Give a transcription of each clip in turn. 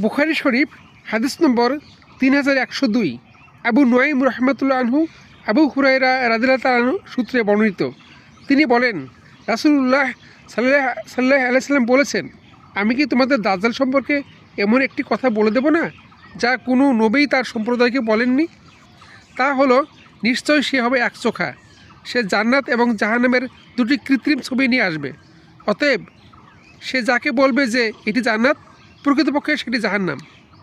বুখারী শরীফ হাদিস নম্বর 3102, আবু নুয়াইম রহমতুল্লাহ আনহু আবু হুরায়রা রাদিয়াল্লাহু তাআলা আনহু সূত্রে বর্ণিত। তিনি বলেন, রাসূলুল্লাহ সাল্লাল্লাহু আলাইহি সাল্লাম বলেছেন, আমি কি তোমাদের দাজ্জাল সম্পর্কে এমন একটি কথা বলে দেব না যা কোনো নবী তার সম্প্রদায়কে বলেননি? তা হলো, নিশ্চয় সে হবে একচোখা। সে জান্নাত এবং জাহান্নামের দুটি কৃত্রিম ছবি নিয়ে আসবে। অতএব সে যাকে বলবে যে এটি জান্নাত, প্রকৃতপক্ষে সেটি জাহান্নাম।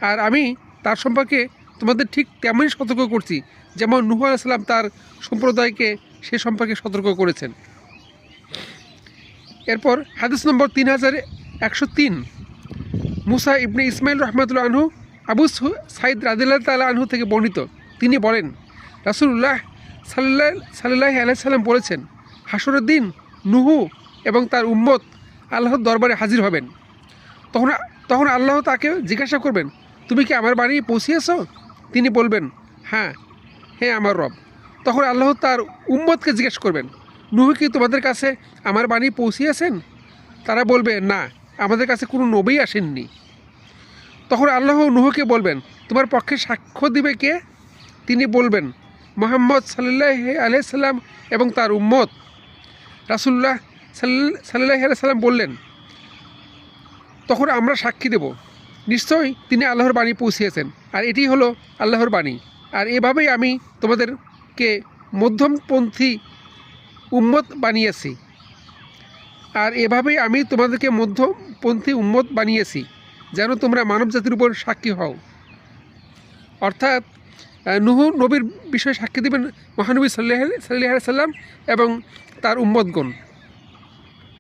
আর আমি তার সম্পর্কে তোমাদের ঠিক তেমনই সতর্ক করছি যেমন নূহ আলাইহিস সালাম তার সম্প্রদায়কে সে সম্পর্কে সতর্ক করেছেন। এরপর হাদিস নম্বর 3103, মুসা ইবনে ইসমাইল রহমতুল্লাহ আনহু আবু সাইদ রাদিয়াল্লাহু তাআলা আনহু থেকে বর্ণিত। তিনি বলেন, রাসূলুল্লাহ সাল্লাল্লাহু আলাইহি সাল্লাম বলেছেন, হাসরের দিন নূহ এবং তার উম্মত আল্লাহর দরবারে হাজির হবেন। তখন আল্লাহ তাকে জিজ্ঞাসা করবেন, তুমি কি আমার বাড়ি পৌঁছিয়েছ? তিনি বলবেন, হ্যাঁ আমার রব। তখন আল্লাহ তার উম্মতকে জিজ্ঞেস করবেন, নূহ কি তোমাদের কাছে আমার বাণী পৌঁছিয়েছেন? তারা বলবে, না, আমাদের কাছে কোনো নবী আসেননি। তখন আল্লাহ নূহকে বলবেন, তোমার পক্ষে সাক্ষ্য দিবে কে? তিনি বলবেন, মুহাম্মদ সাল্লাল্লাহু আলাইহি সাল্লাম এবং তার উম্মত। রাসূলুল্লাহ সাল্লাল্লাহু আলাইহি সাল্লাম বললেন, তখন আমরা সাক্ষী দেব, নিশ্চয়ই তিনি আল্লাহর বাণী পৌঁছিয়েছেন, আর এটি হলো আল্লাহর বাণী। আর এভাবেই আমি তোমাদেরকে মধ্যমপন্থী উম্মত বানিয়েছি, যেন তোমরা মানব জাতির উপর সাক্ষী হও। অর্থাৎ নূহ নবীর বিষয়ে সাক্ষী দেবেন মহানবী সাল্লাল্লাহু আলাইহি সাল্লাম এবং তার উম্মতগণ।